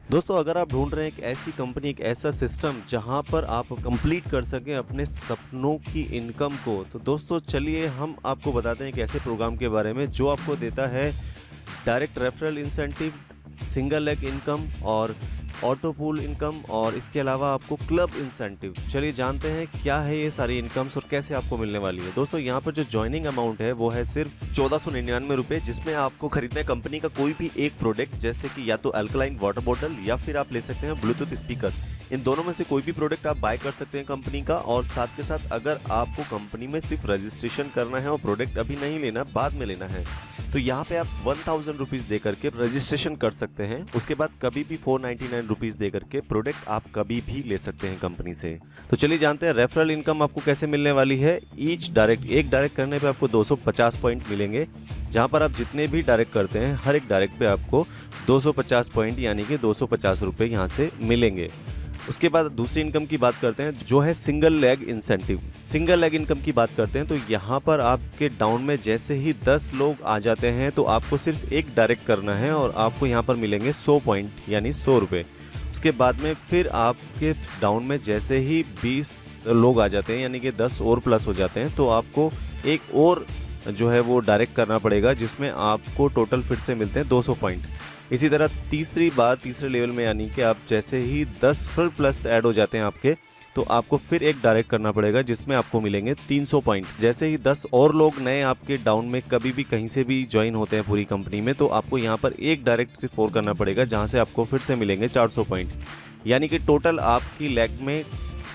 दोस्तों अगर आप ढूंढ रहे हैं एक ऐसी कंपनी, एक ऐसा सिस्टम जहां पर आप कंप्लीट कर सकें अपने सपनों की इनकम को, तो दोस्तों चलिए हम आपको बताते हैं एक ऐसे प्रोग्राम के बारे में जो आपको देता है direct referral incentive, single leg income और ऑटो पूल इनकम और इसके अलावा आपको क्लब इंसेंटिव। चलिए जानते हैं क्या है ये सारी इनकम्स और कैसे आपको मिलने वाली है। दोस्तों यहाँ पर जो ज्वाइनिंग अमाउंट है वो है सिर्फ 1499 रुपये, जिसमें आपको खरीदना है कंपनी का कोई भी एक प्रोडक्ट, जैसे कि या तो अल्कलाइन वाटर बॉटल या फिर आप ले सकते हैं ब्लूटूथ स्पीकर। इन दोनों में से कोई भी प्रोडक्ट आप बाय कर सकते हैं कंपनी का। और साथ के साथ अगर आपको कंपनी में सिर्फ रजिस्ट्रेशन करना है और प्रोडक्ट अभी नहीं लेना, बाद में लेना है, तो यहाँ पे आप 1000 रुपीज़ दे करके रजिस्ट्रेशन कर सकते हैं। उसके बाद कभी भी 499 रुपीज़ दे करके प्रोडक्ट आप कभी भी ले सकते हैं कंपनी से। तो चलिए जानते हैं रेफरल इनकम आपको कैसे मिलने वाली है। ईच डायरेक्ट, एक डायरेक्ट करने पे आपको 250 पॉइंट मिलेंगे, जहाँ पर आप जितने भी डायरेक्ट करते हैं हर एक डायरेक्ट पे आपको 250 पॉइंट यानी कि 250 रुपये यहाँ से मिलेंगे। उसके बाद दूसरी इनकम की बात करते हैं जो है single leg incentive. Single leg income की बात करते हैं तो यहाँ पर आपके डाउन में जैसे ही 10 लोग आ जाते हैं तो आपको सिर्फ एक डायरेक्ट करना है और आपको यहाँ पर मिलेंगे 100 पॉइंट यानी 100 रुपये। उसके बाद में फिर आपके डाउन में जैसे ही 20 लोग आ जाते हैं यानी कि 10 और प्लस हो जाते हैं तो आपको एक और जो है वो डायरेक्ट करना पड़ेगा, जिसमें आपको टोटल फिर से मिलते हैं 200 पॉइंट। इसी तरह तीसरे लेवल में यानी कि आप जैसे ही 10 फिर प्लस ऐड हो जाते हैं आपके, तो आपको फिर एक डायरेक्ट करना पड़ेगा जिसमें आपको मिलेंगे 300 पॉइंट। जैसे ही 10 और लोग नए आपके डाउन में कभी भी कहीं से भी ज्वाइन होते हैं पूरी कंपनी में, तो आपको यहाँ पर एक डायरेक्ट सिर्फ और करना पड़ेगा, जहाँ से आपको फिर से मिलेंगे 400 पॉइंट। यानी कि टोटल आपकी लेग में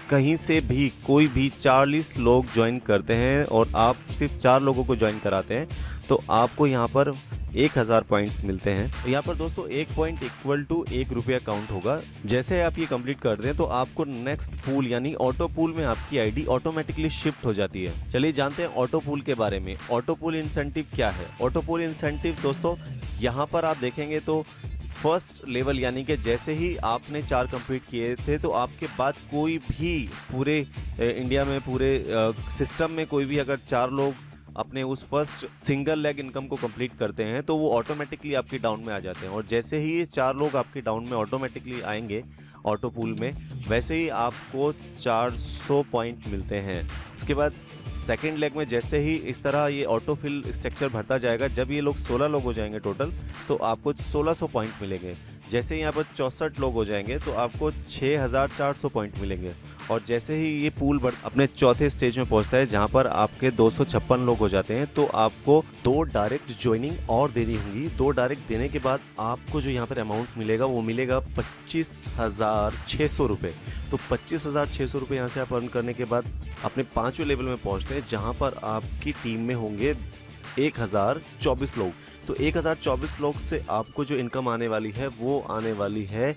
कहीं से भी कोई भी 40 लोग ज्वाइन करते हैं और आप सिर्फ 4 लोगों को ज्वाइन कराते हैं, तो आपको यहाँ पर 1000 पॉइंट्स मिलते हैं। तो यहाँ पर दोस्तों 1 पॉइंट इक्वल टू 1 रुपया काउंट होगा। जैसे आप ये कंप्लीट करते हैं तो आपको नेक्स्ट पूल यानी ऑटो पूल में आपकी आईडी ऑटोमेटिकली शिफ्ट हो जाती है। चलिए जानते हैं ऑटो पूल के बारे में। ऑटो पूल इंसेंटिव क्या है? ऑटो पूल इंसेंटिव दोस्तों यहाँ पर आप देखेंगे तो फर्स्ट लेवल यानी कि जैसे ही आपने 4 कंप्लीट किए थे तो आपके बाद कोई भी पूरे इंडिया में पूरे सिस्टम में कोई भी अगर 4 लोग अपने उस फर्स्ट सिंगल लेग इनकम को कंप्लीट करते हैं तो वो ऑटोमेटिकली आपकी डाउन में आ जाते हैं। और जैसे ही ये 4 लोग आपके डाउन में ऑटोमेटिकली आएंगे ऑटो पूल में, वैसे ही आपको 400 पॉइंट मिलते हैं। उसके बाद सेकेंड लेग में जैसे ही इस तरह ये ऑटो फिल स्ट्रक्चर भरता जाएगा, जब ये लोग 16 लोग हो जाएंगे टोटल, तो आपको 1600 पॉइंट मिलेंगे। जैसे यहाँ पर 64 लोग हो जाएंगे तो आपको 6400 पॉइंट मिलेंगे। और जैसे ही ये पूल अपने चौथे स्टेज में पहुंचता है जहां पर आपके 256 लोग हो जाते हैं, तो आपको 2 डायरेक्ट ज्वाइनिंग और देनी होंगी। 2 डायरेक्ट देने के बाद आपको जो यहाँ पर अमाउंट मिलेगा वो मिलेगा 25,600 रुपये। तो 25,600 रुपये यहाँ से आप अर्न करने के बाद अपने 5वें लेवल में पहुँचते हैं, जहाँ पर आपकी टीम में होंगे 1024 लोग। तो 1024 लोग से आपको जो इनकम आने वाली है वो आने वाली है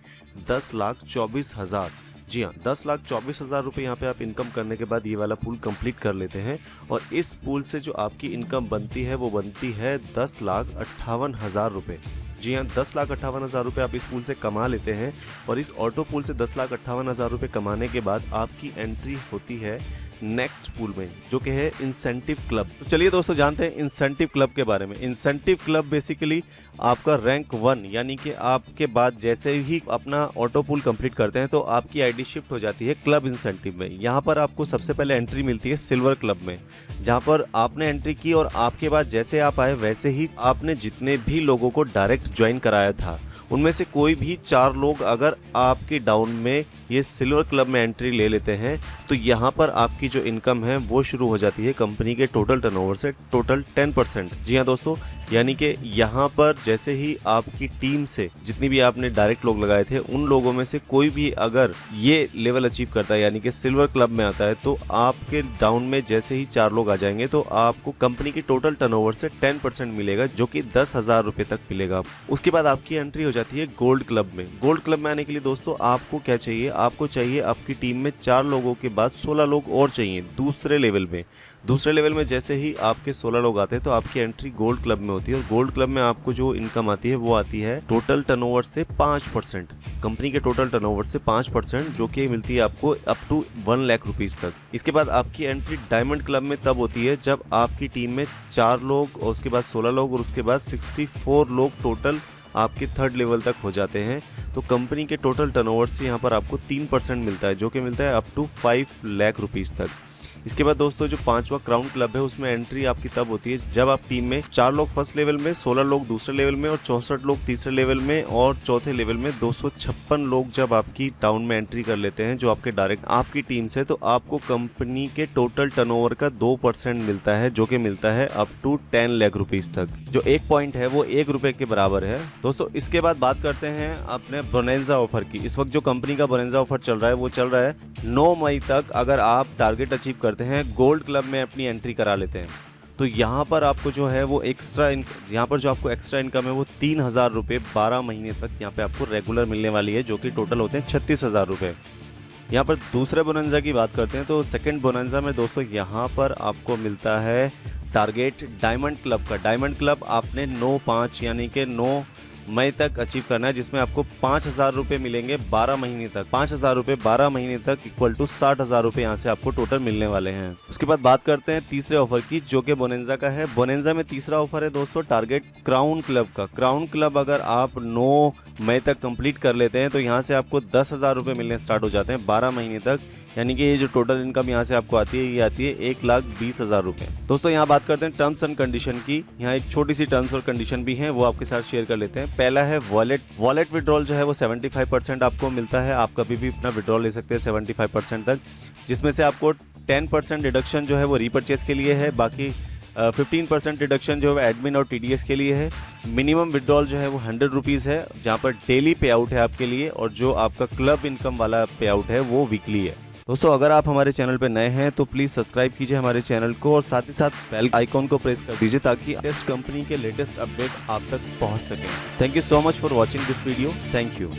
10,24,000। जी हाँ, 10,24,000 रुपये यहाँ पे आप इनकम करने के बाद ये वाला पूल कंप्लीट कर लेते हैं। और इस पूल से जो आपकी इनकम बनती है वो बनती है 10,58,000 रुपये। जी हाँ, 10,58,000 रुपये आप इस पूल से कमा लेते हैं। और इस ऑटो पूल से 10,58,000 रुपये कमाने के बाद आपकी एंट्री होती है नेक्स्ट पूल में, जो कि है इंसेंटिव क्लब। तो चलिए दोस्तों जानते हैं इंसेंटिव क्लब के बारे में। इंसेंटिव क्लब बेसिकली आपका रैंक 1 यानी कि आपके बाद जैसे ही अपना ऑटो पूल कंप्लीट करते हैं तो आपकी आईडी शिफ्ट हो जाती है क्लब इंसेंटिव में। यहाँ पर आपको सबसे पहले एंट्री मिलती है सिल्वर क्लब में, जहाँ पर आपने एंट्री की और आपके बाद जैसे आप आए वैसे ही आपने जितने भी लोगों को डायरेक्ट ज्वाइन कराया था उनमें से कोई भी 4 लोग अगर आपके डाउन में ये सिल्वर क्लब में एंट्री ले लेते हैं तो यहाँ पर आपकी जो इनकम है वो शुरू हो जाती है कंपनी के टोटल टर्नओवर से टोटल 10%। जी हाँ दोस्तों, यानी कि यहाँ पर जैसे ही आपकी टीम से जितनी भी आपने डायरेक्ट लोग लगाए थे उन लोगों में से कोई भी अगर ये लेवल अचीव करता है यानी कि सिल्वर क्लब में आता है, तो आपके डाउन में जैसे ही 4 लोग आ जाएंगे तो आपको कंपनी की टोटल टर्नओवर से 10% मिलेगा, जो कि 10,000 रुपये तक मिलेगा। उसके बाद आपकी एंट्री हो जाती है गोल्ड क्लब में। गोल्ड क्लब में आने के लिए दोस्तों आपको क्या चाहिए? आपको चाहिए आपकी टीम में 4 लोगों के बाद 16 लोग और चाहिए दूसरे लेवल में। दूसरे लेवल में जैसे ही आपके 16 लोग आते हैं तो आपकी एंट्री गोल्ड क्लब में होती है। और गोल्ड क्लब में आपको जो इनकम आती है वो आती है टोटल टर्नओवर से 5%, कंपनी के टोटल टर्नओवर से 5%, जो कि मिलती है आपको अप टू 1 लाख रुपीस तक। इसके बाद आपकी एंट्री डायमंड क्लब में तब होती है जब आपकी टीम में 4 लोग और उसके बाद 16 लोग और उसके बाद 64 लोग टोटल आपके 3rd लेवल तक हो जाते हैं। तो कंपनी के टोटल टर्नओवर से यहाँ पर आपको 3% मिलता है, जो कि मिलता है अप टू 5 लाख रुपीज़ तक। इसके बाद दोस्तों जो 5वां क्राउन क्लब है उसमें एंट्री आपकी तब होती है जब आप टीम में 4 लोग फर्स्ट लेवल में, 16 लोग दूसरे लेवल में और 64 लोग तीसरे लेवल में और चौथे लेवल में 256 लोग जब आपकी टाउन में एंट्री कर लेते हैं जो आपके डायरेक्ट आपकी टीम से, तो आपको कंपनी के टोटल टर्नओवर का 2% मिलता है, जो कि मिलता है अप टू 10 लाख रुपीज़ तक। जो 1 पॉइंट है वो 1 रुपये के बराबर है। दोस्तों इसके बाद बात करते हैं अपने बोनेंजा ऑफर की। इस वक्त जो कंपनी का बोनेंजा ऑफर चल रहा है वो चल रहा है 9 मई तक। अगर आप टारगेट अचीव करते हैं, गोल्ड क्लब में अपनी एंट्री करा लेते हैं, तो यहाँ पर आपको जो है वो यहाँ पर जो आपको एक्स्ट्रा इनकम है वो 3,000 रुपये 12 महीने तक यहाँ पे आपको रेगुलर मिलने वाली है, जो कि टोटल होते हैं 36,000 रुपये। यहाँ पर दूसरे बोनेंजा की बात करते हैं तो सेकंड बोनेंजा में दोस्तों यहाँ पर आपको मिलता है टारगेट डायमंड क्लब का। डायमंड क्लब आपने 9/5 यानी कि 9 मई तक अचीव करना है, जिसमें आपको 5,000 रुपये मिलेंगे 12 महीने तक। 5,000 रुपये 12 महीने तक इक्वल टू 60,000 रुपये यहाँ से आपको टोटल मिलने वाले हैं। उसके बाद बात करते हैं तीसरे ऑफर की, जो कि बोनेंजा का है। बोनेंजा में तीसरा ऑफर है दोस्तों टारगेट क्राउन क्लब का। क्राउन क्लब अगर आप 9 मई तक कंप्लीट कर लेते हैं तो यहाँ से आपको 10,000 रुपये मिलने स्टार्ट हो जाते हैं 12 महीने तक, यानी कि ये जो टोटल इनकम यहाँ से आपको आती है ये आती है 1,20,000 रुपये। दोस्तों यहाँ बात करते हैं टर्म्स एंड कंडीशन की। यहाँ एक छोटी सी टर्म्स और कंडीशन भी हैं, वो आपके साथ शेयर कर लेते हैं। पहला है वॉलेट विड्रॉल जो है वो 75% आपको मिलता है। आप कभी भी अपना विड्रॉल ले सकते हैं 75% तक, जिसमें से आपको 10% डिडक्शन जो है वो रीपरचेस के लिए है, बाकी 15% डिडक्शन जो है एडमिन और TDS के लिए है। मिनिमम विड्रॉल जो है वो 100 रुपीज़ है, जहाँ पर डेली पे आउट है आपके लिए, और जो आपका क्लब इनकम वाला पे आउट है वो वीकली है। दोस्तों अगर आप हमारे चैनल पर नए हैं तो प्लीज़ सब्सक्राइब कीजिए हमारे चैनल को और साथ ही साथ बेल आइकॉन को प्रेस कर दीजिए ताकि लेटेस्ट कंपनी के लेटेस्ट अपडेट आप तक पहुंच सकें। Thank you so much for watching this video. Thank you.